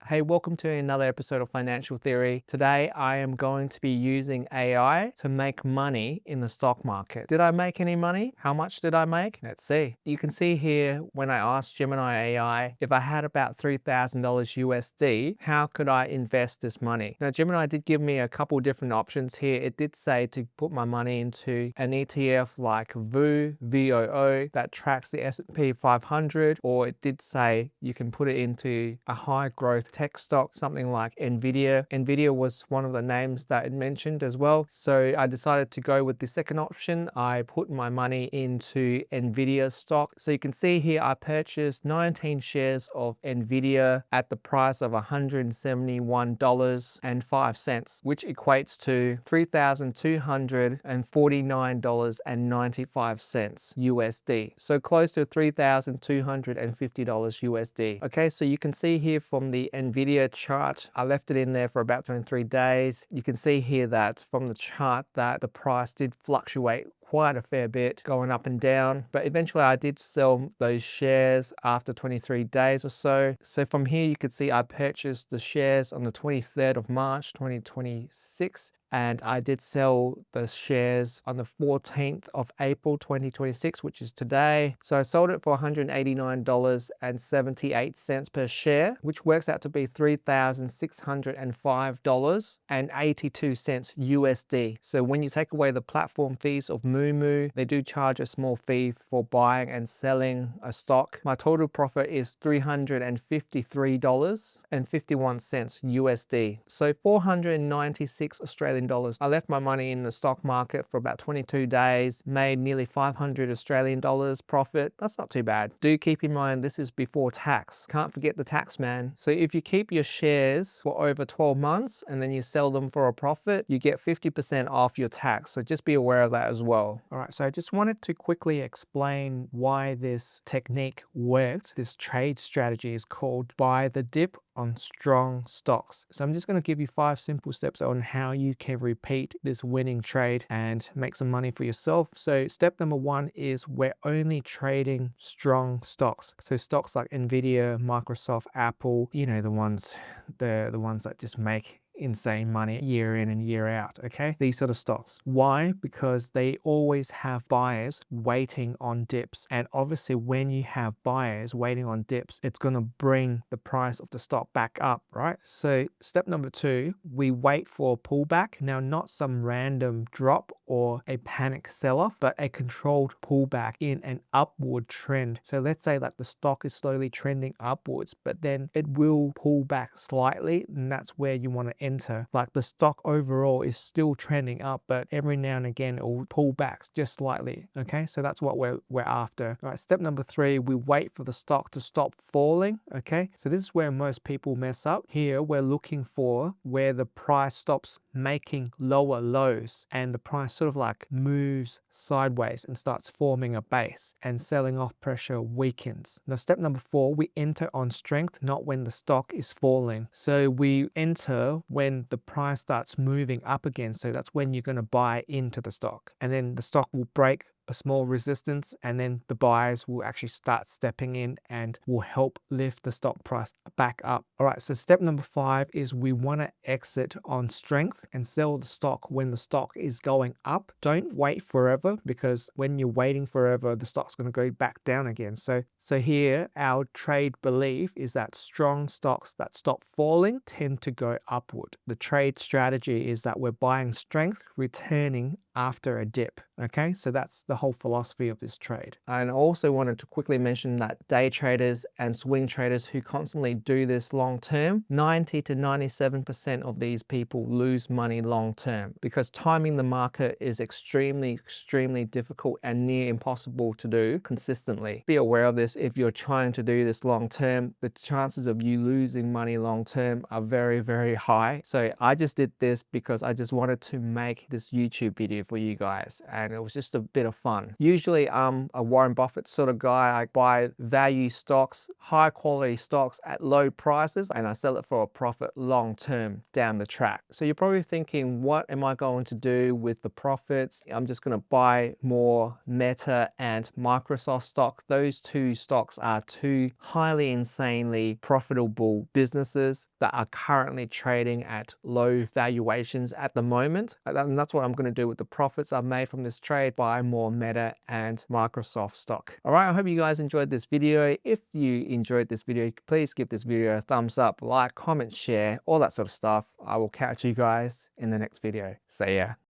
Hey, welcome to another episode of Financial Theory. Today, I am going to be using AI to make money in the stock market. Did I make any money? How much did I make? Let's see. You can see here when I asked Gemini AI if I had about $3,000 USD, how could I invest this money? Now, Gemini did give me a couple different options here. It did say to put my money into an ETF like VOO, VOO, that tracks the S&P 500, or it did say you can put it into a high growth tech stock, something like Nvidia. Nvidia was one of the names that it mentioned as well. So I decided to go with the second option. I put my money into Nvidia stock. So you can see here, I purchased 19 shares of Nvidia at the price of $171.05, which equates to $3,249.95 USD. So close to $3,250 USD. Okay, so you can see here from the Nvidia chart, I left it in there for about 23 days. You can see here that from the chart that the price did fluctuate quite a fair bit, going up and down, but eventually I did sell those shares after 23 days or so. So from here you can see I purchased the shares on the 23rd of March 2026, and I did sell the shares on the 14th of April 2026, which is today. So I sold it for $189.78 per share, which works out to be $3,605.82 USD. So when you take away the platform fees of Moomoo, they do charge a small fee for buying and selling a stock. My total profit is $353.51 USD. So 496 Australian dollars. I left my money in the stock market for about 22 days, made nearly 500 Australian dollars profit. That's not too bad. Do keep in mind this is before tax. Can't forget the tax, man. So if you keep your shares for over 12 months and then you sell them for a profit, you get 50% off your tax. So just be aware of that as well. All right, so I just wanted to quickly explain why this technique worked. This trade strategy is called buy the dip on strong stocks. So I'm just going to give you 5 simple steps on how you can repeat this winning trade and make some money for yourself. So step number 1 is we're only trading strong stocks. So stocks like Nvidia, Microsoft, Apple, you know, the ones that just make insane money year in and year out. Okay, these sort of stocks. Why? Because they always have buyers waiting on dips, and obviously when you have buyers waiting on dips, it's going to bring the price of the stock back up, right? So step number 2, we wait for a pullback. Now, not some random drop or a panic sell-off, but a controlled pullback in an upward trend. So let's say that the stock is slowly trending upwards, but then it will pull back slightly, and that's where you want to enter. Like the stock overall is still trending up, but every now and again it will pull back just slightly. Okay, so that's what we're after. All right, step number 3, we wait for the stock to stop falling. Okay, so this is where most people mess up. Here we're looking for where the price stops making lower lows and the price sort of like moves sideways and starts forming a base, and selling off pressure weakens. Now step number 4, we enter on strength, not when the stock is falling. So we enter when the price starts moving up again. So that's when you're going to buy into the stock, and then the stock will break a small resistance, and then the buyers will actually start stepping in and will help lift the stock price back up. All right, so step number 5 is we want to exit on strength and sell the stock when the stock is going up. Don't wait forever, because when you're waiting forever, the stock's going to go back down again. So here our trade belief is that strong stocks that stop falling tend to go upward. The trade strategy is that we're buying strength, returning after a dip. Okay, so that's the whole philosophy of this trade. And I also wanted to quickly mention that day traders and swing traders who constantly do this long term, 90 to 97% of these people lose money long term, because timing the market is extremely difficult and near impossible to do consistently. Be aware of this. If you're trying to do this long term, the chances of you losing money long term are very high. So I just did this because I just wanted to make this YouTube video for you guys, and it was just a bit of fun fun. Usually I'm a Warren Buffett sort of guy. I buy value stocks, high quality stocks at low prices, and I sell it for a profit long term down the track. So you're probably thinking, what am I going to do with the profits? I'm just going to buy more Meta and Microsoft stock. Those two stocks are two highly insanely profitable businesses that are currently trading at low valuations at the moment. And that's what I'm going to do with the profits I've made from this trade, buy more Meta and Microsoft stock. All right, I hope you guys enjoyed this video. If you enjoyed this video, please give this video a thumbs up, like, comment, share, all that sort of stuff. I will catch you guys in the next video. See ya.